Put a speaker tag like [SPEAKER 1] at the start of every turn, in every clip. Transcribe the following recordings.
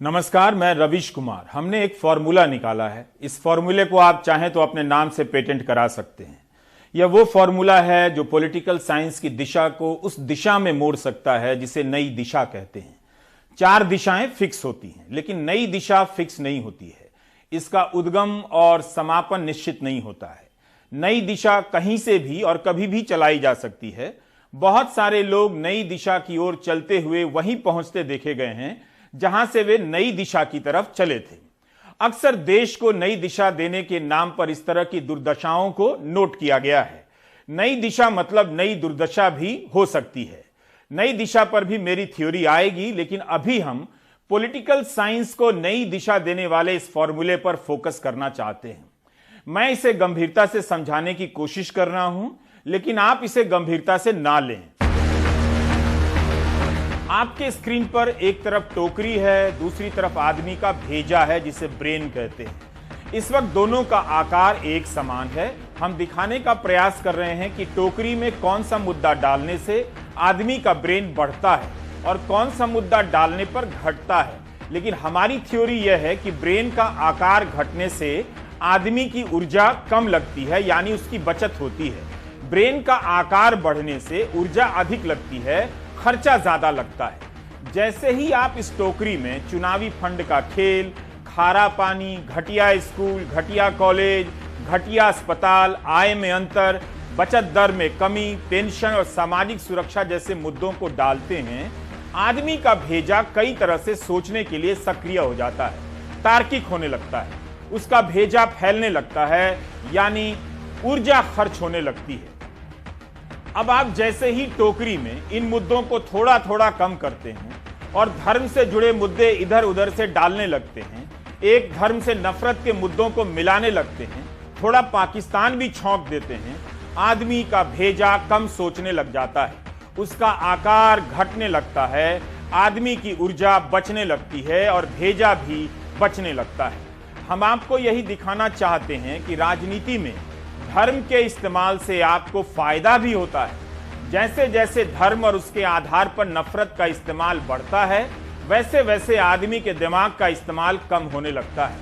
[SPEAKER 1] नमस्कार, मैं रविश कुमार। हमने एक फॉर्मूला निकाला है। इस फॉर्मूले को आप चाहें तो अपने नाम से पेटेंट करा सकते हैं। यह वो फॉर्मूला है जो पॉलिटिकल साइंस की दिशा को उस दिशा में मोड़ सकता है जिसे नई दिशा कहते हैं। 4 दिशाएं फिक्स होती हैं, लेकिन नई दिशा फिक्स नहीं होती है। इसका उद्गम और समापन निश्चित नहीं होता है। नई दिशा कहीं से भी और कभी भी चलाई जा सकती है। बहुत सारे लोग नई दिशा की ओर चलते हुए वहीं पहुंचते देखे गए हैं जहां से वे नई दिशा की तरफ चले थे। अक्सर देश को नई दिशा देने के नाम पर इस तरह की दुर्दशाओं को नोट किया गया है। नई दिशा मतलब नई दुर्दशा भी हो सकती है। नई दिशा पर भी मेरी थ्योरी आएगी, लेकिन अभी हम पॉलिटिकल साइंस को नई दिशा देने वाले इस फॉर्मूले पर फोकस करना चाहते हैं। मैं इसे गंभीरता से समझाने की कोशिश कर रहा हूं, लेकिन आप इसे गंभीरता से ना लें। आपके स्क्रीन पर एक तरफ टोकरी है, दूसरी तरफ आदमी का भेजा है जिसे ब्रेन कहते हैं। इस वक्त दोनों का आकार एक समान है। हम दिखाने का प्रयास कर रहे हैं कि टोकरी में कौन सा मुद्दा डालने से आदमी का ब्रेन बढ़ता है और कौन सा मुद्दा डालने पर घटता है। लेकिन हमारी थ्योरी यह है कि ब्रेन का आकार घटने से आदमी की ऊर्जा कम लगती है, यानी उसकी बचत होती है। ब्रेन का आकार बढ़ने से ऊर्जा अधिक लगती है, खर्चा ज्यादा लगता है। जैसे ही आप इस टोकरी में चुनावी फंड का खेल, खारा पानी, घटिया स्कूल, घटिया कॉलेज, घटिया अस्पताल, आय में अंतर, बचत दर में कमी, पेंशन और सामाजिक सुरक्षा जैसे मुद्दों को डालते हैं, आदमी का भेजा कई तरह से सोचने के लिए सक्रिय हो जाता है, तार्किक होने लगता है, उसका भेजा फैलने लगता है, यानी ऊर्जा खर्च होने लगती है। अब आप जैसे ही टोकरी में इन मुद्दों को थोड़ा थोड़ा कम करते हैं और धर्म से जुड़े मुद्दे इधर उधर से डालने लगते हैं, एक धर्म से नफरत के मुद्दों को मिलाने लगते हैं, थोड़ा पाकिस्तान भी छौंक देते हैं, आदमी का भेजा कम सोचने लग जाता है, उसका आकार घटने लगता है, आदमी की ऊर्जा बचने लगती है और भेजा भी बचने लगता है। हम आपको यही दिखाना चाहते हैं कि राजनीति में धर्म के इस्तेमाल से आपको फायदा भी होता है। जैसे जैसे धर्म और उसके आधार पर नफरत का इस्तेमाल बढ़ता है, वैसे वैसे आदमी के दिमाग का इस्तेमाल कम होने लगता है,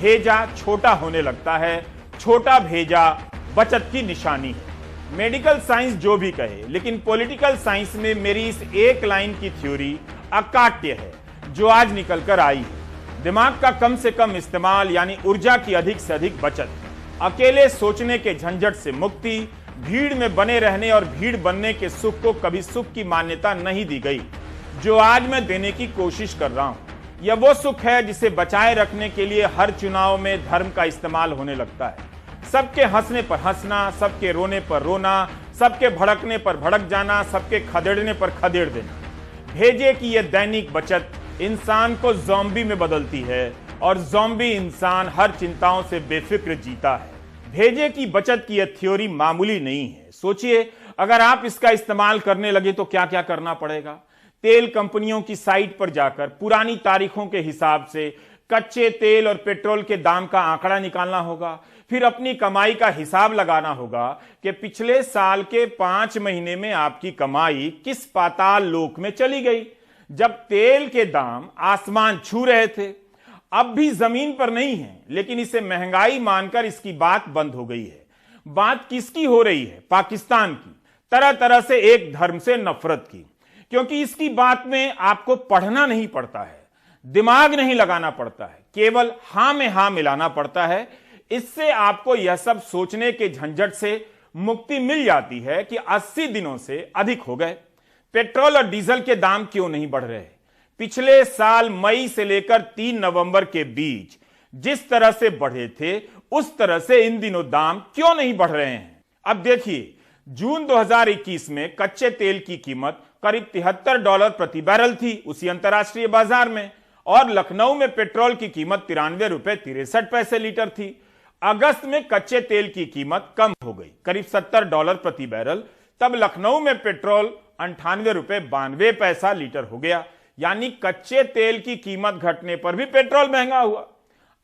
[SPEAKER 1] भेजा छोटा होने लगता है। छोटा भेजा बचत की निशानी है। मेडिकल साइंस जो भी कहे, लेकिन पॉलिटिकल साइंस में मेरी इस एक लाइन की थ्योरी अकाट्य है जो आज निकल कर आई है। दिमाग का कम से कम इस्तेमाल यानी ऊर्जा की अधिक से अधिक बचत, अकेले सोचने के झंझट से मुक्ति, भीड़ में बने रहने और भीड़ बनने के सुख को कभी सुख की मान्यता नहीं दी गई, जो आज मैं देने की कोशिश कर रहा हूं। यह वो सुख है जिसे बचाए रखने के लिए हर चुनाव में धर्म का इस्तेमाल होने लगता है। सबके हंसने पर हंसना, सबके रोने पर रोना, सबके भड़कने पर भड़क जाना, सबके खदेड़ने पर खदेड़ देना। भेजे की यह दैनिक बचत इंसान को ज़ॉम्बी में बदलती है और ज़ॉम्बी इंसान हर चिंताओं से बेफिक्र जीता है। भेजे की बचत की यह थ्योरी मामूली नहीं है। सोचिए, अगर आप इसका इस्तेमाल करने लगे तो क्या क्या करना पड़ेगा। तेल कंपनियों की साइट पर जाकर पुरानी तारीखों के हिसाब से कच्चे तेल और पेट्रोल के दाम का आंकड़ा निकालना होगा। फिर अपनी कमाई का हिसाब लगाना होगा कि पिछले साल के 5 महीने में आपकी कमाई किस पाताल लोक में चली गई, जब तेल के दाम आसमान छू रहे थे। अब भी जमीन पर नहीं है, लेकिन इसे महंगाई मानकर इसकी बात बंद हो गई है। बात किसकी हो रही है? पाकिस्तान की। तरह तरह से एक धर्म से नफरत की, क्योंकि इसकी बात में आपको पढ़ना नहीं पड़ता है, दिमाग नहीं लगाना पड़ता है, केवल हां में हां मिलाना पड़ता है। इससे आपको यह सब सोचने के झंझट से मुक्ति मिल जाती है कि 80 दिनों से अधिक हो गए, पेट्रोल और डीजल के दाम क्यों नहीं बढ़ रहे। पिछले साल मई से लेकर 3 नवंबर के बीच जिस तरह से बढ़े थे, उस तरह से इन दिनों दाम क्यों नहीं बढ़ रहे हैं। अब देखिए, जून 2021 में कच्चे तेल की कीमत करीब $73 प्रति बैरल थी उसी अंतर्राष्ट्रीय बाजार में, और लखनऊ में पेट्रोल की कीमत $93.63 लीटर थी। अगस्त में कच्चे तेल की कीमत कम हो गई, करीब $70 प्रति बैरल। तब लखनऊ में पेट्रोल $98.92 लीटर हो गया, यानी कच्चे तेल की कीमत घटने पर भी पेट्रोल महंगा हुआ।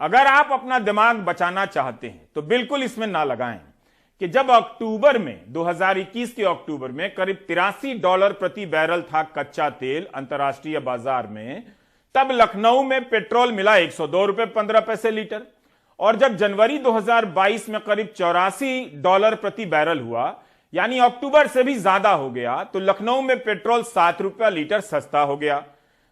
[SPEAKER 1] अगर आप अपना दिमाग बचाना चाहते हैं तो बिल्कुल इसमें ना लगाएं कि जब अक्टूबर में 2021 के अक्टूबर में करीब $83 प्रति बैरल था कच्चा तेल अंतर्राष्ट्रीय बाजार में, तब लखनऊ में पेट्रोल मिला 102 रुपए 15 पैसे लीटर, और जब जनवरी 2022 में करीब $84 प्रति बैरल हुआ, यानी अक्टूबर से भी ज्यादा हो गया, तो लखनऊ में पेट्रोल 7 रुपया लीटर सस्ता हो गया।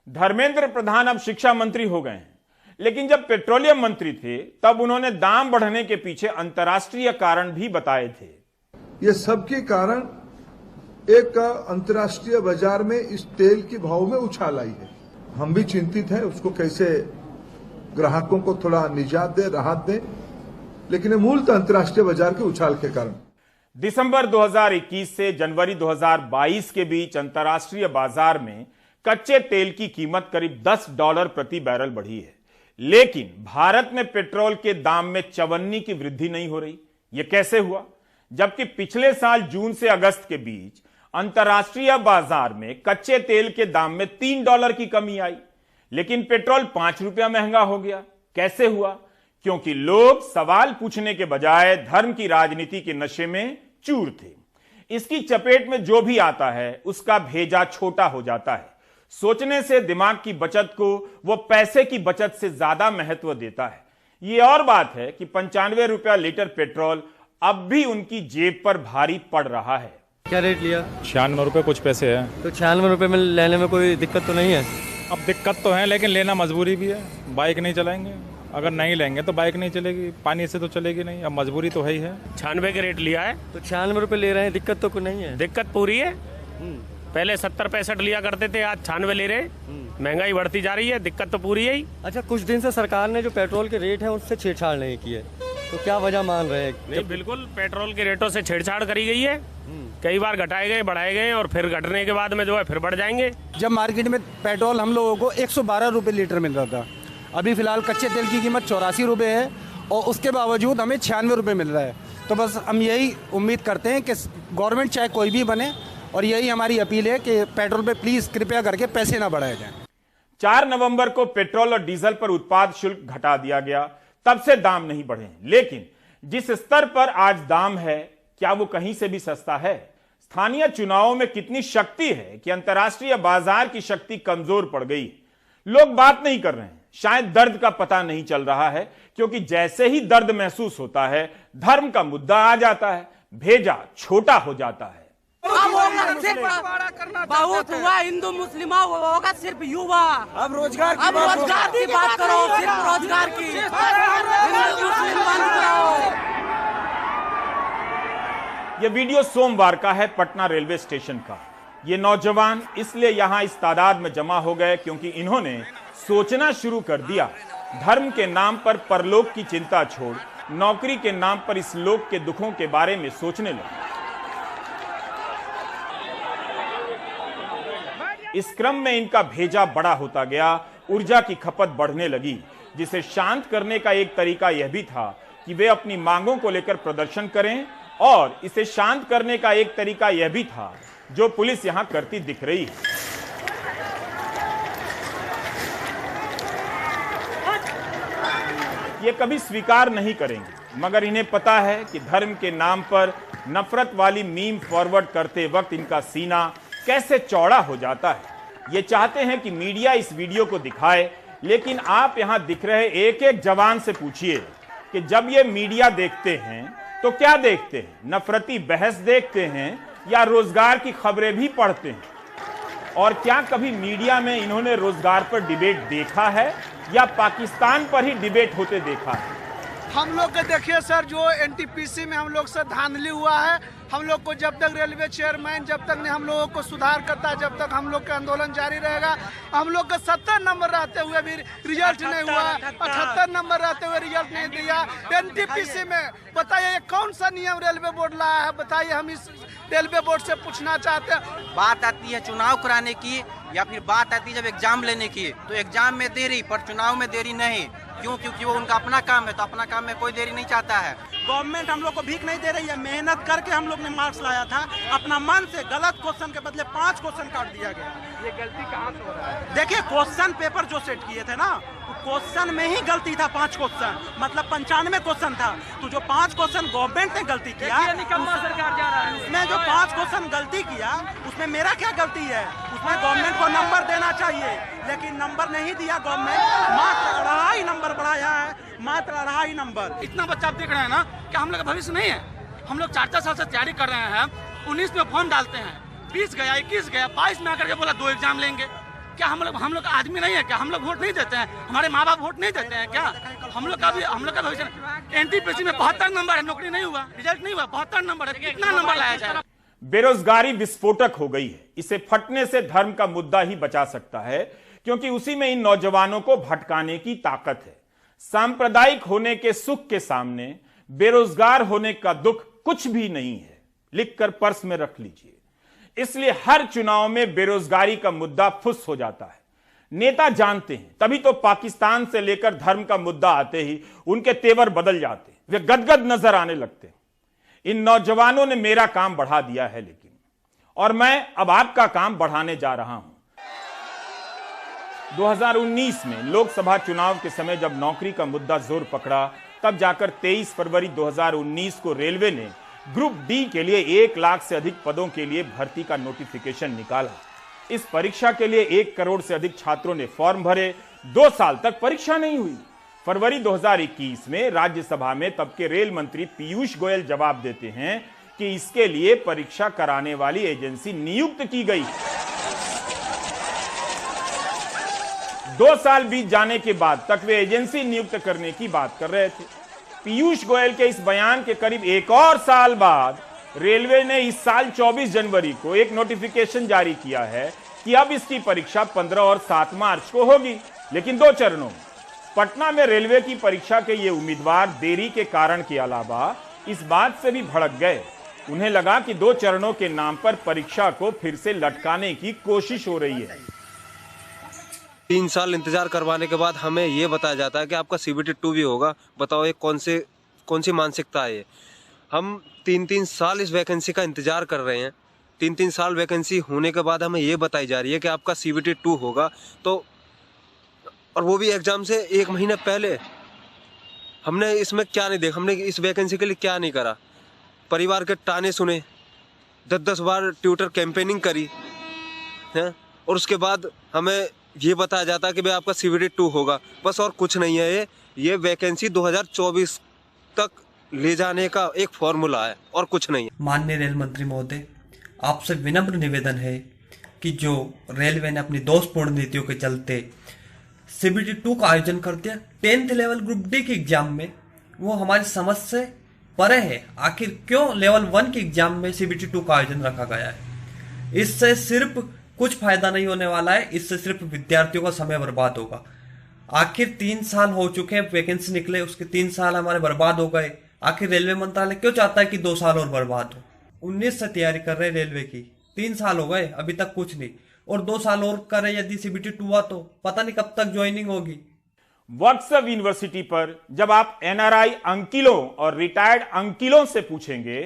[SPEAKER 1] धर्मेंद्र प्रधान अब शिक्षा मंत्री हो गए हैं, लेकिन जब पेट्रोलियम मंत्री थे तब उन्होंने दाम बढ़ने के पीछे अंतर्राष्ट्रीय कारण भी बताए थे।
[SPEAKER 2] ये सबके कारण एक अंतर्राष्ट्रीय बाजार में इस तेल के भाव में उछाल आई है। हम भी चिंतित हैं, उसको कैसे ग्राहकों को थोड़ा निजात दे, राहत दे, लेकिन मूलतः अंतर्राष्ट्रीय बाजार के उछाल के कारण।
[SPEAKER 1] दिसंबर 2021 से जनवरी 2022 के बीच अंतर्राष्ट्रीय बाजार में कच्चे तेल की कीमत करीब $10 प्रति बैरल बढ़ी है, लेकिन भारत में पेट्रोल के दाम में चवन्नी की वृद्धि नहीं हो रही। यह कैसे हुआ, जबकि पिछले साल जून से अगस्त के बीच अंतर्राष्ट्रीय बाजार में कच्चे तेल के दाम में $3 की कमी आई, लेकिन पेट्रोल 5 रुपया महंगा हो गया। कैसे हुआ? क्योंकि लोग सवाल पूछने के बजाय धर्म की राजनीति के नशे में चूर थे। इसकी चपेट में जो भी आता है उसका भेजा छोटा हो जाता है। सोचने से दिमाग की बचत को वो पैसे की बचत से ज्यादा महत्व देता है। ये और बात है कि 95 रुपया लीटर पेट्रोल अब भी उनकी जेब पर भारी पड़ रहा है।
[SPEAKER 3] क्या रेट लिया?
[SPEAKER 4] 96 रुपये कुछ पैसे हैं।
[SPEAKER 3] तो 96 रुपये में लेने में कोई दिक्कत तो नहीं है?
[SPEAKER 4] अब दिक्कत तो है, लेकिन लेना मजबूरी भी है। बाइक नहीं चलाएंगे, अगर नहीं लेंगे तो बाइक नहीं चलेगी, पानी से तो चलेगी नहीं। अब मजबूरी तो है ही है।
[SPEAKER 5] 96 के रेट लिया है
[SPEAKER 3] तो 96 रुपये ले रहे हैं, दिक्कत तो कोई नहीं है?
[SPEAKER 5] दिक्कत पूरी है। पहले 70-65 लिया करते थे, आज 96 ले रहे। महंगाई बढ़ती जा रही है, दिक्कत तो पूरी है ही।
[SPEAKER 3] अच्छा, कुछ दिन से सरकार ने जो पेट्रोल के रेट है उससे छेड़छाड़ नहीं की है, तो क्या वजह मान रहे हैं?
[SPEAKER 5] नहीं, बिल्कुल पेट्रोल के रेटों से छेड़छाड़ करी गई है। कई बार घटाए गए, बढ़ाए गए, और फिर घटने के बाद में जो है फिर बढ़ जाएंगे।
[SPEAKER 6] जब मार्केट में पेट्रोल हम लोगों को 112 रुपये लीटर मिल रहा था, अभी फिलहाल कच्चे तेल की कीमत 84 रुपये है, और उसके बावजूद हमें 96 रुपये मिल रहा है। तो बस हम यही उम्मीद करते हैं कि गवर्नमेंट चाहे कोई भी बने, और यही हमारी अपील है कि पेट्रोल पे प्लीज कृपया करके पैसे ना बढ़ाए जाएं।
[SPEAKER 1] 4 नवंबर को पेट्रोल और डीजल पर उत्पाद शुल्क घटा दिया गया, तब से दाम नहीं बढ़े। लेकिन जिस स्तर पर आज दाम है, क्या वो कहीं से भी सस्ता है? स्थानीय चुनावों में कितनी शक्ति है कि अंतर्राष्ट्रीय बाजार की शक्ति कमजोर पड़ गई। लोग बात नहीं कर रहे हैं, शायद दर्द का पता नहीं चल रहा है, क्योंकि जैसे ही दर्द महसूस होता है धर्म का मुद्दा आ जाता है, भेजा छोटा हो जाता है।
[SPEAKER 7] बहुत हुआ, हिंदू मुस्लिम होगा सिर्फ युवा। अब रोजगार की बात करो, सिर्फ रोजगार की। हिंदू मुस्लिम बंद करो।
[SPEAKER 1] यह वीडियो सोमवार का है, पटना रेलवे स्टेशन का। ये नौजवान इसलिए यहां इस तादाद में जमा हो गए क्योंकि इन्होंने सोचना शुरू कर दिया। धर्म के नाम पर परलोक की चिंता छोड़ नौकरी के नाम पर इस लोक के दुखों के बारे में सोचने लगे। इस क्रम में इनका भेजा बड़ा होता गया, ऊर्जा की खपत बढ़ने लगी, जिसे शांत करने का एक तरीका यह भी था कि वे अपनी मांगों को लेकर प्रदर्शन करें, और इसे शांत करने का एक तरीका यह भी था जो पुलिस यहां करती दिख रही है। ये कभी स्वीकार नहीं करेंगे, मगर इन्हें पता है कि धर्म के नाम पर नफरत वाली मीम फॉरवर्ड करते वक्त इनका सीना कैसे चौड़ा हो जाता है। ये चाहते हैं कि मीडिया इस वीडियो को दिखाए, लेकिन आप यहां दिख रहे एक एक जवान से पूछिए कि जब ये मीडिया देखते हैं तो क्या देखते हैं? नफरती बहस देखते हैं या रोजगार की खबरें भी पढ़ते हैं? और क्या कभी मीडिया में इन्होंने रोजगार पर डिबेट देखा है या पाकिस्तान पर ही डिबेट होते देखा है?
[SPEAKER 8] हम लोग के देखिए सर, जो एनटीपीसी में हम लोग से धांधली हुआ है, हम लोग को जब तक रेलवे चेयरमैन जब तक ने हम लोगों को सुधार करता है, जब तक हम लोग का आंदोलन जारी रहेगा। हम लोग का 70 नंबर रहते हुए भी रिजल्ट नहीं हुआ, 78 नंबर रहते हुए रिजल्ट नहीं दिया। एनटीपीसी में बताइए कौन सा नियम रेलवे बोर्ड लाया है? बताइए, हम इस रेलवे बोर्ड से पूछना चाहते हैं।
[SPEAKER 9] बात आती है चुनाव कराने की, या फिर बात आती है जब एग्जाम लेने की, तो एग्जाम में देरी, पर चुनाव में देरी नहीं। क्यों? क्योंकि वो उनका अपना काम है, तो अपना काम में कोई देरी नहीं चाहता है।
[SPEAKER 8] गवर्नमेंट हम लोग को भीख नहीं दे रही है, मेहनत करके हम लोग ने मार्क्स लाया था, अपना मन से गलत क्वेश्चन के बदले 5 क्वेश्चन काट दिया गया। ये गलती कहाँ से हो रहा है? देखिए क्वेश्चन पेपर जो सेट किए थे ना, क्वेश्चन में ही गलती था। 5 क्वेश्चन मतलब 95 क्वेश्चन था, तो जो 5 क्वेश्चन गवर्नमेंट ने गलती किया, सरकार जा रहा है उसमें जो 5 क्वेश्चन गलती किया उसमें मेरा क्या गलती है? उसमें गवर्नमेंट को नंबर देना चाहिए, लेकिन नंबर नहीं दिया गवर्नमेंट, मात्र 2.5 नंबर बढ़ाया है, मात्र 2.5 नंबर।
[SPEAKER 10] इतना बच्चा आप देख रहे हैं ना कि हम लोग का भविष्य नहीं है। हम लोग 4-4 साल से तैयारी कर रहे हैं, 19 में फॉर्म डालते हैं, 20 गया, 21 गया, 22 में आकर के बोला 2 एग्जाम लेंगे। क्या हम लोग आदमी नहीं है क्या? हम लोग वोट नहीं देते हैं? हमारे माँ बाप वोट नहीं देते हैं क्या? हम लोग का भविष्य एनटीपीसी में 72 नंबर है, नौकरी नहीं हुआ, रिजल्ट नहीं हुआ, 72 नंबर है, कितना नंबर लाया जाए?
[SPEAKER 1] बेरोजगारी विस्फोटक हो गई है। इसे फटने से धर्म का मुद्दा ही बचा सकता है, क्योंकि उसी में इन नौजवानों को भटकाने की ताकत है। सांप्रदायिक होने के सुख के सामने बेरोजगार होने का दुख कुछ भी नहीं है, लिखकर पर्स में रख लीजिए। इसलिए हर चुनाव में बेरोजगारी का मुद्दा फुस हो जाता है। नेता जानते हैं, तभी तो पाकिस्तान से लेकर धर्म का मुद्दा आते ही उनके तेवर बदल जाते हैं, वे गदगद नजर आने लगते हैं। इन नौजवानों ने मेरा काम बढ़ा दिया है, लेकिन और मैं अब आपका काम बढ़ाने जा रहा हूं। 2019 में लोकसभा चुनाव के समय जब नौकरी का मुद्दा जोर पकड़ा, तब जाकर 23 फरवरी 2019 को रेलवे ने ग्रुप डी के लिए 1 लाख से अधिक पदों के लिए भर्ती का नोटिफिकेशन निकाला। इस परीक्षा के लिए 1 करोड़ से अधिक छात्रों ने फॉर्म भरे। 2 साल तक परीक्षा नहीं हुई। फरवरी 2021 में राज्यसभा में तब के रेल मंत्री पीयूष गोयल जवाब देते हैं कि इसके लिए परीक्षा कराने वाली एजेंसी नियुक्त की गई। 2 साल बीत जाने के बाद तक वे एजेंसी नियुक्त करने की बात कर रहे थे। पीयूष गोयल के इस बयान के करीब 1 और साल बाद रेलवे ने इस साल 24 जनवरी को एक नोटिफिकेशन जारी किया है कि अब इसकी परीक्षा 15 और 7 मार्च को होगी, लेकिन 2 चरणों में। पटना में रेलवे की परीक्षा के ये उम्मीदवार देरी के कारण के अलावा इस बात से भी भड़क गए। उन्हें लगा कि 2 चरणों के नाम पर परीक्षा को फिर से लटकाने की कोशिश हो रही है।
[SPEAKER 11] 3 साल इंतजार करवाने के बाद हमें ये बताया जाता है कि आपका CBT 2 भी होगा। बताओ ये कौन सी मानसिकता है? हम 3-3 साल इस वैकेंसी का इंतजार कर रहे हैं। 3-3 साल वैकेंसी होने के बाद हमें ये बताई जा रही है कि आपका CBT 2 होगा, तो और वो भी एग्जाम से 1 महीने पहले। हमने इसमें क्या नहीं देखा, हमने इस वैकेंसी के लिए क्या नहीं करा। परिवार के ताने सुने, 10-10 बार ट्विटर कैंपेनिंग करी है, और उसके बाद हमें ये बताया जाता है कि भाई आपका CBT 2 होगा, बस और कुछ नहीं है। ये वैकेंसी 2024 तक ले जाने का एक फॉर्मूला है और कुछ नहीं है।
[SPEAKER 12] माननीय रेल मंत्री महोदय, आपसे विनम्र निवेदन है कि जो रेलवे ने अपनी दोषपूर्ण नीतियों के चलते CBT 2 का आयोजन कर दिया 10th लेवल ग्रुप डी के एग्जाम में, वो हमारी समझ से परे है। आखिर क्यों लेवल 1 के एग्जाम में CBT 2 का आयोजन रखा गया है? इससे सिर्फ कुछ फायदा नहीं होने वाला है, इससे सिर्फ विद्यार्थियों का समय बर्बाद होगा। आखिर 3 साल हो चुके हैं, वैकेंसी निकले, उसके 3 साल हमारे बर्बाद हो गए। आखिर रेलवे मंत्रालय क्यों चाहता है कि 2 साल और बर्बाद हो? 19 से तैयारी कर रहे रेलवे की, 3 साल हो गए, अभी तक कुछ नहीं, और 2 साल और करे यदि CBT 2 हुआ तो पता नहीं कब तक ज्वाइनिंग होगी।
[SPEAKER 1] व्हाट्सएप यूनिवर्सिटी पर जब आप NRI अंकिलों और रिटायर्ड अंकिलों से पूछेंगे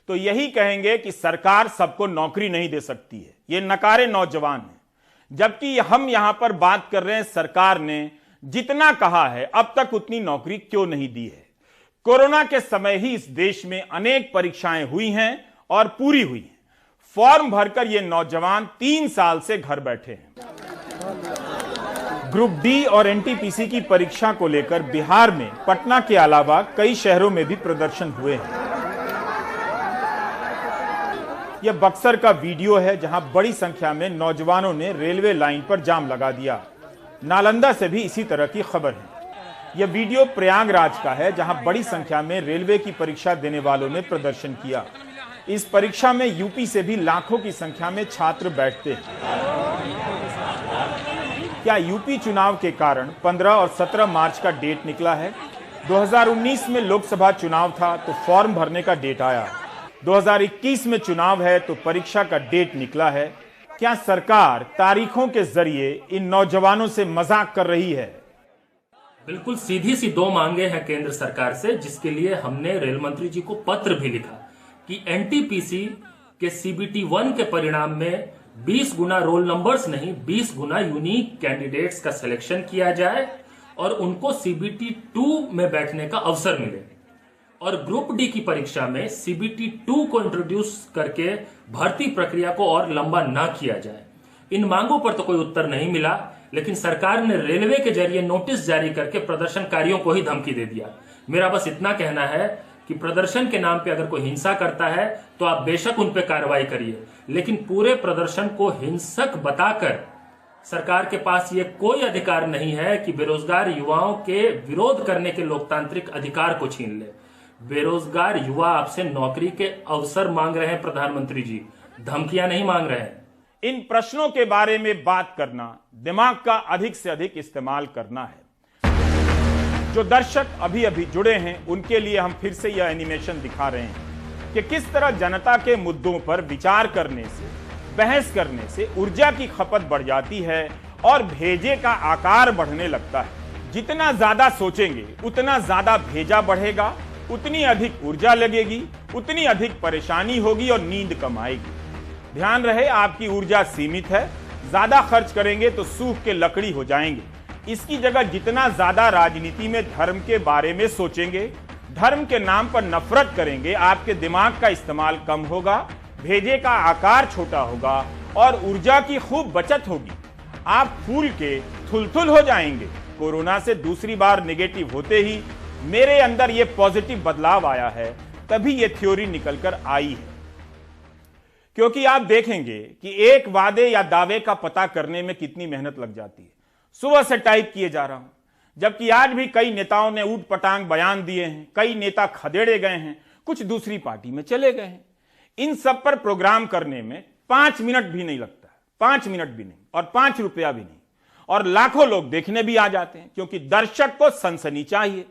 [SPEAKER 1] तो यही कहेंगे कि सरकार सबको नौकरी नहीं दे सकती है, ये नकारे नौजवान हैं। जबकि हम यहां पर बात कर रहे हैं सरकार ने जितना कहा है अब तक उतनी नौकरी क्यों नहीं दी है। कोरोना के समय ही इस देश में अनेक परीक्षाएं हुई हैं और पूरी हुई हैं। फॉर्म भरकर ये नौजवान 3 साल से घर बैठे हैं। ग्रुप डी और NTPC की परीक्षा को लेकर बिहार में पटना के अलावा कई शहरों में भी प्रदर्शन हुए हैं। यह बक्सर का वीडियो है जहां बड़ी संख्या में नौजवानों ने रेलवे लाइन पर जाम लगा दिया। नालंदा से भी इसी तरह की खबर है। यह वीडियो प्रयागराज का है जहां बड़ी संख्या में रेलवे की परीक्षा देने वालों ने प्रदर्शन किया। इस परीक्षा में यूपी से भी लाखों की संख्या में छात्र बैठते हैं। क्या यूपी चुनाव के कारण 15 और 17 मार्च का डेट निकला है? 2019 में लोकसभा चुनाव था तो फॉर्म भरने का डेट आया। 2021 में चुनाव है तो परीक्षा का डेट निकला है। क्या सरकार तारीखों के जरिए इन नौजवानों से मजाक कर रही है?
[SPEAKER 13] बिल्कुल सीधी सी दो मांगे हैं केंद्र सरकार से, जिसके लिए हमने रेल मंत्री जी को पत्र भी लिखा कि एनटीपीसी के सीबीटी 1 के परिणाम में 20 गुना रोल नंबर्स नहीं 20 गुना यूनिक कैंडिडेट्स का सिलेक्शन किया जाए और उनको सीबीटी 2 में बैठने का अवसर मिले, और ग्रुप डी की परीक्षा में सीबीटी 2 को इंट्रोड्यूस करके भर्ती प्रक्रिया को और लंबा ना किया जाए। इन मांगों पर तो कोई उत्तर नहीं मिला, लेकिन सरकार ने रेलवे के जरिए नोटिस जारी करके प्रदर्शनकारियों को ही धमकी दे दिया। मेरा बस इतना कहना है कि प्रदर्शन के नाम पे अगर कोई हिंसा करता है तो आप बेशक उन पे कार्रवाई करिए, लेकिन पूरे प्रदर्शन को हिंसक बताकर सरकार के पास ये कोई अधिकार नहीं है कि बेरोजगार युवाओं के विरोध करने के लोकतांत्रिक अधिकार को छीन ले। बेरोजगार युवा आपसे नौकरी के अवसर मांग रहे हैं प्रधानमंत्री जी, धमकियां नहीं मांग रहे हैं।
[SPEAKER 1] इन प्रश्नों के बारे में बात करना, दिमाग का अधिक से अधिक इस्तेमाल करना है। जो दर्शक अभी अभी जुड़े हैं उनके लिए हम फिर से यह एनिमेशन दिखा रहे हैं कि किस तरह जनता के मुद्दों पर विचार करने से, बहस करने से ऊर्जा की खपत बढ़ जाती है और भेजे का आकार बढ़ने लगता है। जितना ज्यादा सोचेंगे उतना ज्यादा भेजा बढ़ेगा, उतनी अधिक ऊर्जा लगेगी, उतनी अधिक परेशानी होगी और नींद कम आएगी। ध्यान रहे, आपकी ऊर्जा सीमित है, ज्यादा खर्च करेंगे तो सूख के लकड़ी हो जाएंगे। इसकी जगह जितना ज्यादा राजनीति में धर्म के बारे में सोचेंगे, धर्म के नाम पर नफरत करेंगे, आपके दिमाग का इस्तेमाल कम होगा, भेजे का आकार छोटा होगा और ऊर्जा की खूब बचत होगी। आप फूल के थुलथुल हो जाएंगे। कोरोना से दूसरी बार नेगेटिव होते ही मेरे अंदर यह पॉजिटिव बदलाव आया है, तभी यह थ्योरी निकलकर आई है। क्योंकि आप देखेंगे कि एक वादे या दावे का पता करने में कितनी मेहनत लग जाती है। सुबह से टाइप किए जा रहा हूं, जबकि आज भी कई नेताओं ने ऊट पटांग बयान दिए हैं, कई नेता खदेड़े गए हैं, कुछ दूसरी पार्टी में चले गए हैं। इन सब पर प्रोग्राम करने में 5 मिनट भी नहीं लगता, 5 मिनट भी नहीं, और 5 रुपया भी नहीं, और लाखों लोग देखने भी आ जाते हैं, क्योंकि दर्शक को सनसनी चाहिए।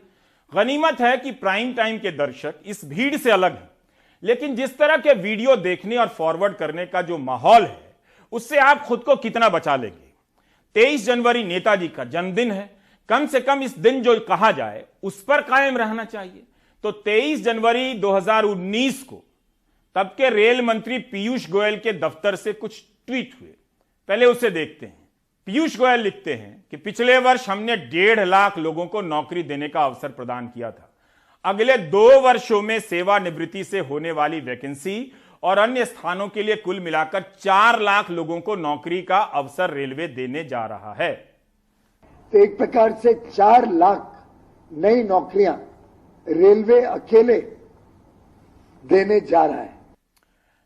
[SPEAKER 1] गनीमत है कि प्राइम टाइम के दर्शक इस भीड़ से अलग हैं, लेकिन जिस तरह के वीडियो देखने और फॉरवर्ड करने का जो माहौल है, उससे आप खुद को कितना बचा लेंगे। 23 जनवरी नेताजी का जन्मदिन है, कम से कम इस दिन जो कहा जाए उस पर कायम रहना चाहिए। तो 23 जनवरी 2019 को तब के रेल मंत्री पीयूष गोयल के दफ्तर से कुछ ट्वीट हुए, पहले उसे देखते हैं। पीयूष गोयल लिखते हैं कि पिछले वर्ष हमने 1.5 लाख लोगों को नौकरी देने का अवसर प्रदान किया था। अगले 2 वर्षों में सेवानिवृत्ति से होने वाली वैकेंसी और अन्य स्थानों के लिए कुल मिलाकर 4 लाख लोगों को नौकरी का अवसर रेलवे देने जा रहा है।
[SPEAKER 14] तो एक प्रकार से 4 लाख नई नौकरियां रेलवे अकेले देने जा रहा है।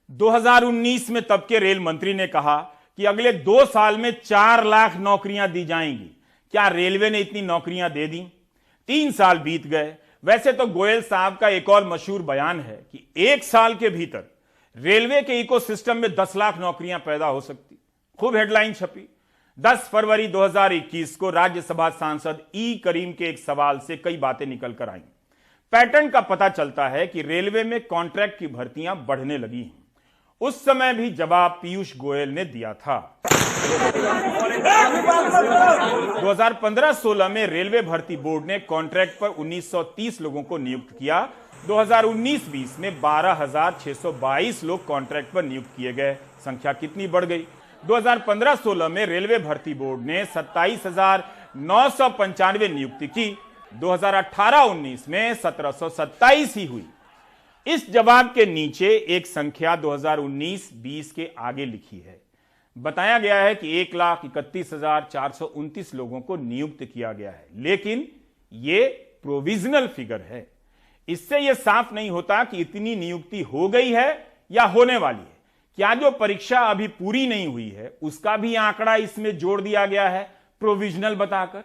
[SPEAKER 1] 2019 में तब के रेल मंत्री ने कहा कि अगले 2 साल में 4 लाख नौकरियां दी जाएंगी। क्या रेलवे ने इतनी नौकरियां दे दी? 3 साल बीत गए। वैसे तो गोयल साहब का एक और मशहूर बयान है कि 1 साल के भीतर रेलवे के इकोसिस्टम में 10 लाख नौकरियां पैदा हो सकती। खूब हेडलाइन छपी। 10 फरवरी 2021 को राज्यसभा सांसद ई करीम के एक सवाल से कई बातें निकल कर आईं। पैटर्न का पता चलता है कि रेलवे में कॉन्ट्रैक्ट की भर्तियां बढ़ने लगी हैं। उस समय भी जवाब पीयूष गोयल ने दिया था। 2015-16 में रेलवे भर्ती बोर्ड ने कॉन्ट्रैक्ट पर 1930 लोगों को नियुक्त किया। 2019-20 में 12,622 लोग कॉन्ट्रैक्ट पर नियुक्त किए गए। संख्या कितनी बढ़ गई? 2015-16 में रेलवे भर्ती बोर्ड ने 27,995 नियुक्ति की। 2018-19 में 1727 ही हुई। इस जवाब के नीचे एक संख्या 2019-20 के आगे लिखी है। बताया गया है कि 1,31,429 लोगों को नियुक्त किया गया है, लेकिन यह प्रोविजनल फिगर है। इससे यह साफ नहीं होता कि इतनी नियुक्ति हो गई है या होने वाली है। क्या जो परीक्षा अभी पूरी नहीं हुई है उसका भी आंकड़ा इसमें जोड़ दिया गया है प्रोविजनल बताकर?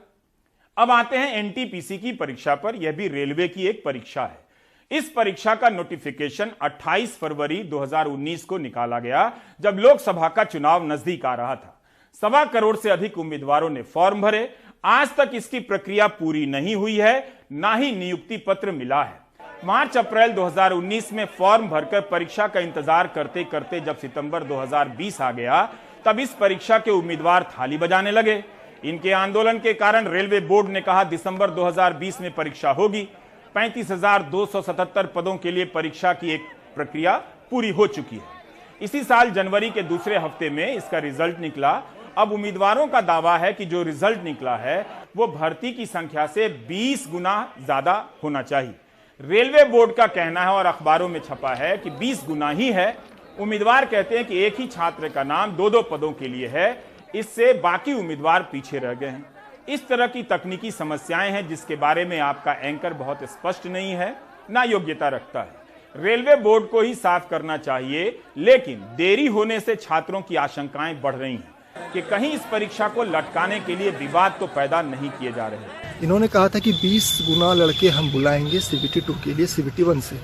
[SPEAKER 1] अब आते हैं एनटीपीसी की परीक्षा पर। यह भी रेलवे की एक परीक्षा है। इस परीक्षा का नोटिफिकेशन 28 फरवरी 2019 को निकाला गया, जब लोकसभा का चुनाव नजदीक आ रहा था। 1.25 करोड़ से अधिक उम्मीदवारों ने फॉर्म भरे। आज तक इसकी प्रक्रिया पूरी नहीं हुई है, ना ही नियुक्ति पत्र मिला है। मार्च अप्रैल 2019 में फॉर्म भरकर परीक्षा का इंतजार करते करते जब सितंबर 2020 आ गया, तब इस परीक्षा के उम्मीदवार थाली बजाने लगे। इनके आंदोलन के कारण रेलवे बोर्ड ने कहा दिसंबर 2020 में परीक्षा होगी। 35,277 पदों के लिए परीक्षा की एक प्रक्रिया पूरी हो चुकी है। इसी साल जनवरी के दूसरे हफ्ते में इसका रिजल्ट निकला। अब उम्मीदवारों का दावा है कि जो रिजल्ट निकला है वो भर्ती की संख्या से 20 गुना ज्यादा होना चाहिए। रेलवे बोर्ड का कहना है और अखबारों में छपा है कि 20 गुना ही है। उम्मीदवार कहते हैं कि एक ही छात्र का नाम 2-2 पदों के लिए है, इससे बाकी उम्मीदवार पीछे रह गए हैं। इस तरह की तकनीकी समस्याएं हैं जिसके बारे में आपका एंकर बहुत स्पष्ट नहीं है, ना योग्यता रखता है। रेलवे बोर्ड को ही साफ करना चाहिए, लेकिन देरी होने से छात्रों की आशंकाएं बढ़ रही हैं कि कहीं इस परीक्षा को लटकाने के लिए विवाद तो पैदा नहीं किए जा रहे।
[SPEAKER 15] इन्होंने कहा था कि 20 गुना लड़के हम बुलाएंगे CBT 2 के लिए CBT 1 से,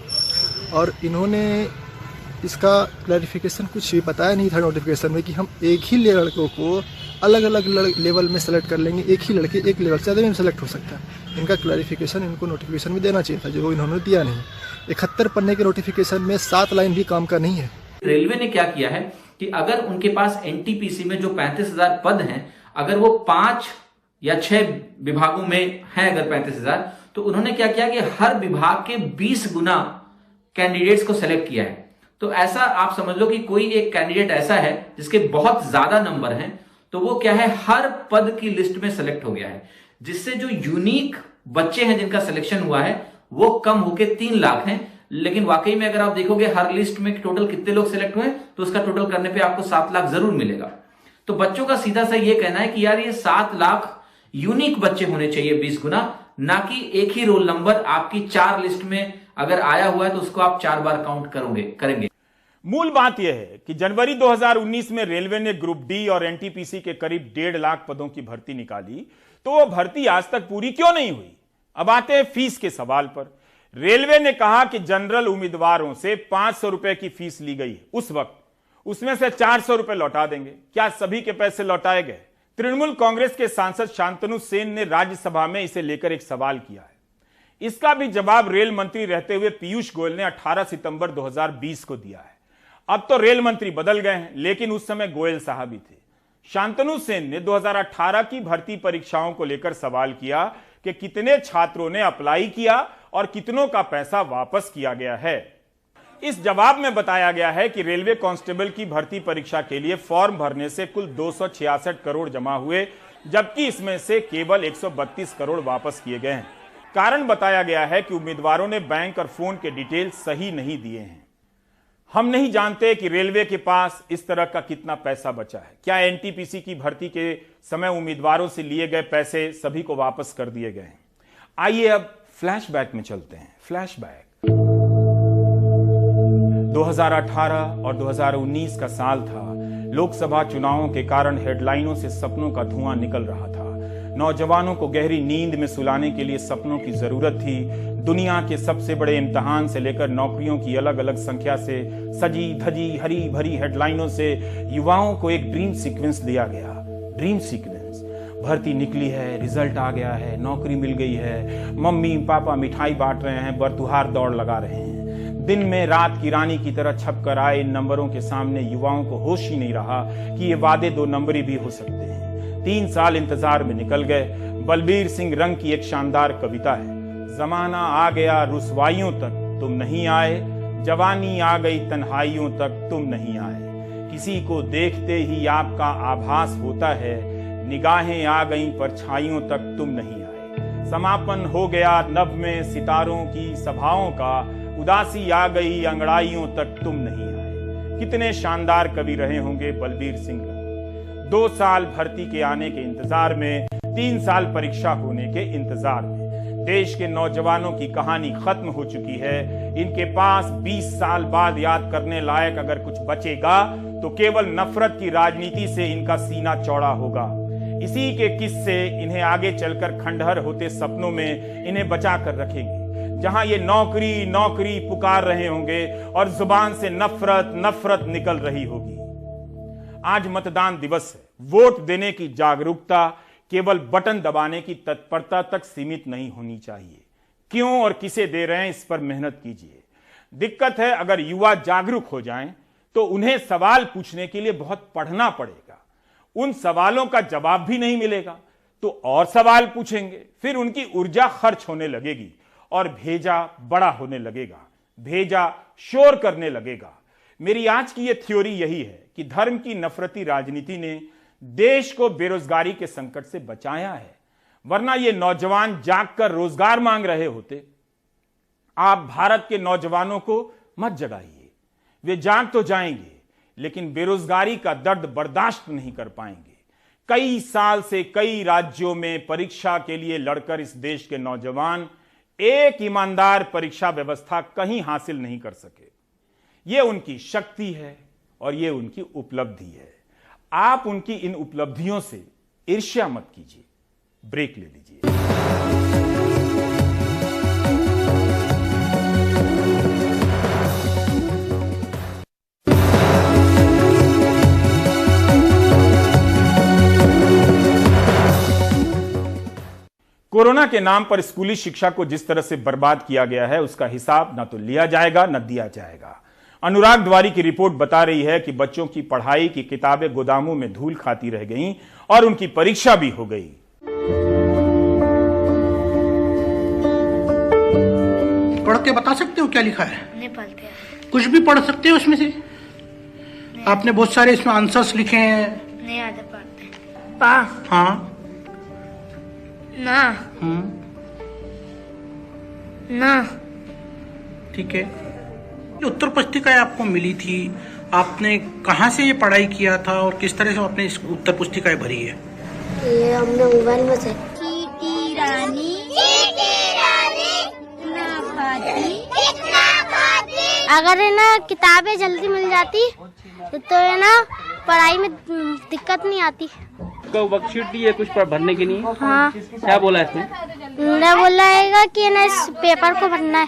[SPEAKER 15] और इन्होंने इसका क्लैरिफिकेशन कुछ भी बताया नहीं था नोटिफिकेशन में कि हम एक ही लड़कों को अलग अलग लेवल में सेलेक्ट कर लेंगे। एक ही लड़के एक लेवल से ज़्यादा में सेलेक्ट हो सकता है। इनका क्लैरिफिकेशन इनको नोटिफिकेशन में देना चाहिए था, जो इन्होंने दिया नहीं। 71 पन्ने के नोटिफिकेशन में 7 लाइन भी काम का नहीं है।
[SPEAKER 16] रेलवे ने क्या किया है कि अगर उनके पास NTPC में जो 35,000 पद हैं, अगर वो 5 या 6 विभागों में हैं अगर 35,000, तो उन्होंने क्या किया कि हर विभाग के 20 गुना कैंडिडेट्स को सेलेक्ट किया है। तो ऐसा आप समझ लो कि कोई एक कैंडिडेट ऐसा है जिसके बहुत ज्यादा नंबर हैं, तो वो क्या है हर पद की लिस्ट में सेलेक्ट हो गया है, जिससे जो यूनिक बच्चे हैं जिनका सिलेक्शन हुआ है वो कम होके 3 लाख हैं। लेकिन वाकई में अगर आप देखोगे हर लिस्ट में टोटल कितने लोग सिलेक्ट हुए तो उसका टोटल करने पे आपको 7 लाख जरूर मिलेगा। तो बच्चों का सीधा सा ये कहना है कि यार ये 7 लाख यूनिक बच्चे होने चाहिए 20 गुना, ना कि एक ही रोल नंबर आपकी 4 लिस्ट में अगर आया हुआ है तो उसको आप 4 बार काउंट करेंगे।
[SPEAKER 1] मूल बात यह है कि जनवरी 2019 में रेलवे ने ग्रुप डी और NTPC के करीब 1.5 लाख पदों की भर्ती निकाली, तो वो भर्ती आज तक पूरी क्यों नहीं हुई? अब आते हैं फीस के सवाल पर। रेलवे ने कहा कि जनरल उम्मीदवारों से 500 रुपए की फीस ली गई है उस वक्त, उसमें से 400 रुपए लौटा देंगे। क्या सभी के पैसे लौटाए गए? तृणमूल कांग्रेस के सांसद शांतनु सेन ने राज्यसभा में इसे लेकर एक सवाल किया है। इसका भी जवाब रेल मंत्री रहते हुए पीयूष गोयल ने 18 सितंबर 2020 को दिया है। अब तो रेल मंत्री बदल गए हैं, लेकिन उस समय गोयल साहब ही थे। शांतनु सेन ने 2018 की भर्ती परीक्षाओं को लेकर सवाल किया कि कितने छात्रों ने अप्लाई किया और कितनों का पैसा वापस किया गया है। इस जवाब में बताया गया है कि रेलवे कांस्टेबल की भर्ती परीक्षा के लिए फॉर्म भरने से कुल 266 करोड़ जमा हुए, जबकि इसमें से केवल 132 करोड़ वापस किए गए हैं। कारण बताया गया है कि उम्मीदवारों ने बैंक और फोन के डिटेल सही नहीं दिए हैं। हम नहीं जानते कि रेलवे के पास इस तरह का कितना पैसा बचा है। क्या NTPC की भर्ती के समय उम्मीदवारों से लिए गए पैसे सभी को वापस कर दिए गए हैं? आइए अब फ्लैशबैक में चलते हैं। फ्लैशबैक 2018 और 2019 का साल था। लोकसभा चुनावों के कारण हेडलाइनों से सपनों का धुआं निकल रहा था। नौजवानों को गहरी नींद में सुलाने के लिए सपनों की जरूरत थी। दुनिया के सबसे बड़े इम्तिहान से लेकर नौकरियों की अलग अलग संख्या से सजी धजी हरी भरी हेडलाइनों से युवाओं को एक ड्रीम सीक्वेंस दिया गया। ड्रीम सीक्वेंस, भर्ती निकली है, रिजल्ट आ गया है, नौकरी मिल गई है, मम्मी पापा मिठाई बांट रहे हैं, बरतुहार दौड़ लगा रहे हैं। दिन में रात की रानी की तरह छप कर आए इन नंबरों के सामने युवाओं को होश ही नहीं रहा कि ये वादे 2 नंबरी भी हो सकते हैं। 3 साल इंतजार में निकल गए। बलबीर सिंह रंग की एक शानदार कविता है। जमाना आ गया रुसवाइयों तक तुम नहीं आए, जवानी आ गई तन्हाइयों तक तुम नहीं आए। किसी को देखते ही आपका आभास होता है, निगाहें आ गई परछाइयों तक तुम नहीं आए। समापन हो गया नभ में सितारों की सभाओं का, उदासी आ गई अंगड़ाइयों तक तुम नहीं आए। कितने शानदार कवि रहे होंगे बलबीर सिंह। 2 साल भर्ती के आने के इंतजार में, 3 साल परीक्षा होने के इंतजार में। देश के नौजवानों की कहानी खत्म हो चुकी है। इनके पास 20 साल बाद याद करने लायक अगर कुछ बचेगा तो केवल नफरत की राजनीति से इनका सीना चौड़ा होगा। इसी के किस्से इन्हें आगे चलकर खंडहर होते सपनों में इन्हें बचा कर रखेंगे, जहां ये नौकरी नौकरी पुकार रहे होंगे और जुबान से नफरत नफरत निकल रही होगी। आज मतदान दिवस है। वोट देने की जागरूकता केवल बटन दबाने की तत्परता तक सीमित नहीं होनी चाहिए। क्यों और किसे दे रहे हैं इस पर मेहनत कीजिए। दिक्कत है अगर युवा जागरूक हो जाएं तो उन्हें सवाल पूछने के लिए बहुत पढ़ना पड़ेगा। उन सवालों का जवाब भी नहीं मिलेगा तो और सवाल पूछेंगे, फिर उनकी ऊर्जा खर्च होने लगेगी और भेजा बड़ा होने लगेगा, भेजा शोर करने लगेगा। मेरी आज की यह थ्योरी यही है कि धर्म की नफरती राजनीति ने देश को बेरोजगारी के संकट से बचाया है, वरना ये नौजवान जागकर रोजगार मांग रहे होते। आप भारत के नौजवानों को मत जगाइए, वे जाग तो जाएंगे लेकिन बेरोजगारी का दर्द बर्दाश्त नहीं कर पाएंगे। कई साल से कई राज्यों में परीक्षा के लिए लड़कर इस देश के नौजवान एक ईमानदार परीक्षा व्यवस्था कहीं हासिल नहीं कर सके। यह उनकी शक्ति है और यह उनकी उपलब्धि है। आप उनकी इन उपलब्धियों से ईर्ष्या मत कीजिए। ब्रेक ले लीजिए। कोरोना के नाम पर स्कूली शिक्षा को जिस तरह से बर्बाद किया गया है उसका हिसाब ना तो लिया जाएगा न दिया जाएगा। अनुराग द्वारी की रिपोर्ट बता रही है कि बच्चों की पढ़ाई की किताबें गोदामों में धूल खाती रह गईं और उनकी परीक्षा भी हो गई।
[SPEAKER 17] पढ़ के बता सकते हो क्या लिखा है?
[SPEAKER 18] नहीं पढ़ते हैं।
[SPEAKER 17] कुछ भी पढ़ सकते हो उसमें से? आपने बहुत सारे इसमें आंसर्स लिखे हैं।
[SPEAKER 18] नहीं आते पढ़ते। पा।
[SPEAKER 17] हाँ।
[SPEAKER 18] ना। ना।
[SPEAKER 17] ठीक है। जो उत्तर पुस्तिकाएं आपको मिली थी, आपने कहाँ से ये पढ़ाई किया था और किस तरह से आपने इस उत्तर पुस्तिकाएं भरी है?
[SPEAKER 18] ये हमने मोबाइल में से। अगर है ना किताबें जल्दी मिल जाती तो है ना पढ़ाई में दिक्कत नहीं आती।
[SPEAKER 19] तो वर्कशीट दी है कुछ पर भरने के लिए?
[SPEAKER 18] हाँ।
[SPEAKER 19] क्या बोला इसमें?
[SPEAKER 18] मैं बोला है कि ना इस पेपर को भरना है।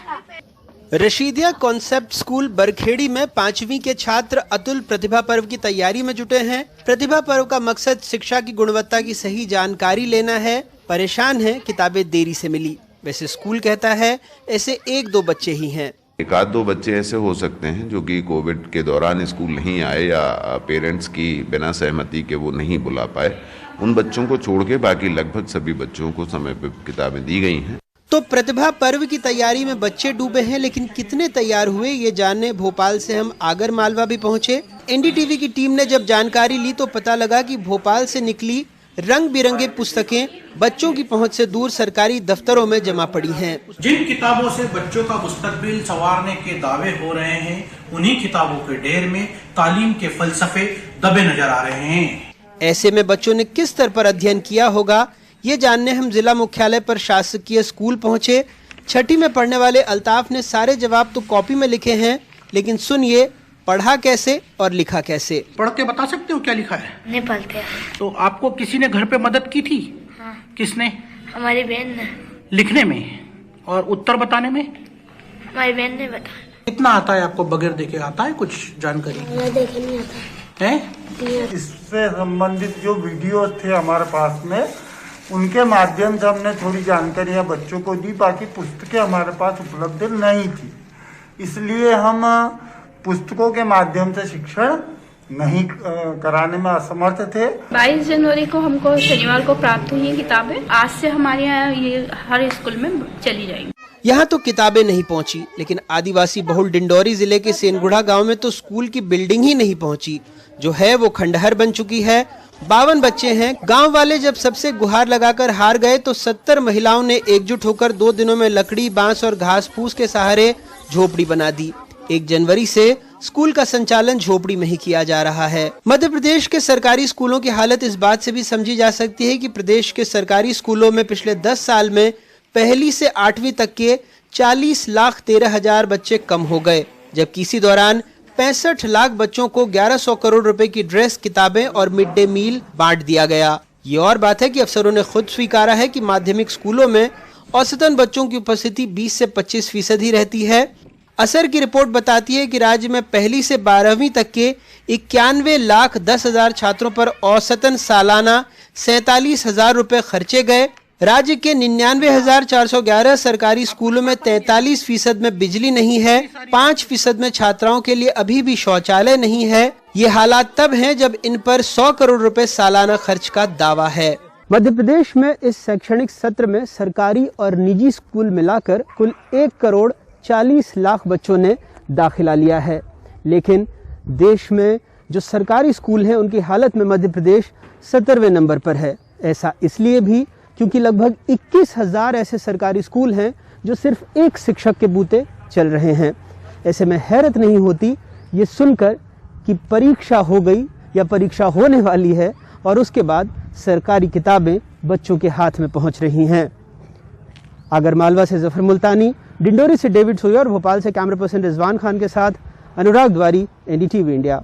[SPEAKER 20] रशीदिया कॉन्सेप्ट स्कूल बरखेड़ी में 5वीं के छात्र अतुल प्रतिभा पर्व की तैयारी में जुटे हैं। प्रतिभा पर्व का मकसद शिक्षा की गुणवत्ता की सही जानकारी लेना है। परेशान है किताबें देरी से मिली। वैसे स्कूल कहता है ऐसे 1-2 बच्चे ही हैं।
[SPEAKER 21] 1-2 बच्चे ऐसे हो सकते हैं जो कि कोविड के दौरान स्कूल नहीं आए या पेरेंट्स की बिना सहमति के वो नहीं बुला पाए। उन बच्चों को छोड़ के बाकी लगभग सभी बच्चों को समय पर किताबें दी गई हैं।
[SPEAKER 20] तो प्रतिभा पर्व की तैयारी में बच्चे डूबे हैं, लेकिन कितने तैयार हुए ये जानने भोपाल से हम आगर मालवा भी पहुंचे। एनडीटीवी की टीम ने जब जानकारी ली तो पता लगा कि भोपाल से निकली रंग बिरंगे पुस्तकें बच्चों की पहुंच से दूर सरकारी दफ्तरों में जमा पड़ी हैं।
[SPEAKER 17] जिन किताबों से बच्चों का मुस्तकबिल संवारने के दावे हो रहे हैं, उन्हीं किताबों के ढेर में तालीम के फलसफे दबे नजर आ रहे हैं।
[SPEAKER 20] ऐसे में बच्चों ने किस स्तर पर अध्ययन किया होगा ये जानने हम जिला मुख्यालय पर शासकीय स्कूल पहुंचे। 6ठी में पढ़ने वाले अल्ताफ ने सारे जवाब तो कॉपी में लिखे हैं, लेकिन सुनिए पढ़ा कैसे और लिखा कैसे।
[SPEAKER 17] पढ़ के बता सकते हो क्या लिखा है?
[SPEAKER 18] नहीं पढ़ते।
[SPEAKER 17] तो आपको किसी ने घर पे मदद की थी?
[SPEAKER 18] हाँ।
[SPEAKER 17] किसने?
[SPEAKER 18] हमारी बहन ने।
[SPEAKER 17] लिखने में और उत्तर बताने में?
[SPEAKER 18] हमारी बहन ने बताया।
[SPEAKER 17] कितना आता है आपको बगैर देखे? आता है कुछ जानकारी?
[SPEAKER 18] देखे नहीं आता
[SPEAKER 17] है।
[SPEAKER 22] इससे संबंधित जो वीडियो थे हमारे पास में, उनके माध्यम से हमने थोड़ी जानकारियां बच्चों को दी। बाकी पुस्तकें हमारे पास उपलब्ध नहीं थी, इसलिए हम पुस्तकों के माध्यम से शिक्षण नहीं कराने में असमर्थ थे।
[SPEAKER 23] 22 जनवरी को हमको शनिवार को प्राप्त हुई है किताबें। आज से हमारे यहाँ ये हर स्कूल में चली जाएंगी।
[SPEAKER 20] यहाँ तो किताबें नहीं पहुँची, लेकिन आदिवासी बहुल डिंडौरी जिले के सेनगुड़ा गांव में तो स्कूल की बिल्डिंग ही नहीं पहुँची। जो है वो खंडहर बन चुकी है। 52 बच्चे हैं। गांव वाले जब सबसे गुहार लगाकर हार गए तो 70 महिलाओं ने एकजुट होकर 2 दिनों में लकड़ी, बांस और घास फूस के सहारे झोपड़ी बना दी। 1 जनवरी से स्कूल का संचालन झोपड़ी में ही किया जा रहा है। मध्य प्रदेश के सरकारी स्कूलों की हालत इस बात से भी समझी जा सकती है कि प्रदेश के सरकारी स्कूलों में पिछले 10 साल में 1ली से 8वीं तक के 40,13,000 बच्चे कम हो गए, जबकि इसी दौरान 65 लाख बच्चों को 1100 करोड़ रुपए की ड्रेस, किताबें और मिड डे मील बांट दिया गया। ये और बात है कि अफसरों ने खुद स्वीकारा है कि माध्यमिक स्कूलों में औसतन बच्चों की उपस्थिति 20 से 25% ही रहती है। असर की रिपोर्ट बताती है कि राज्य में 1ली से 12वीं तक के 91,10,000 छात्रों पर औसतन सालाना 47,000 रुपए खर्चे गए। राज्य के 99,411 सरकारी स्कूलों में 43% में बिजली नहीं है, 5% में छात्राओं के लिए अभी भी शौचालय नहीं है ये हालात तब हैं जब इन पर 100 करोड़ रुपए सालाना खर्च का दावा है। मध्य प्रदेश में इस शैक्षणिक सत्र में सरकारी और निजी स्कूल मिलाकर कुल 1 करोड़ 40 लाख बच्चों ने दाखिला लिया है, लेकिन देश में जो सरकारी स्कूल हैं उनकी हालत में मध्य प्रदेश 17वें नंबर पर है। ऐसा इसलिए भी क्योंकि लगभग 21,000 ऐसे सरकारी स्कूल हैं जो सिर्फ एक शिक्षक के बूते चल रहे हैं। ऐसे में हैरत नहीं होती ये सुनकर कि परीक्षा हो गई या परीक्षा होने वाली है और उसके बाद सरकारी किताबें बच्चों के हाथ में पहुंच रही हैं। आगर मालवा से जफर मुल्तानी, डिंडोरी से डेविड सोया और भोपाल से कैमरा पर्सन रिजवान खान के साथ अनुराग द्वारी, NDTV इंडिया।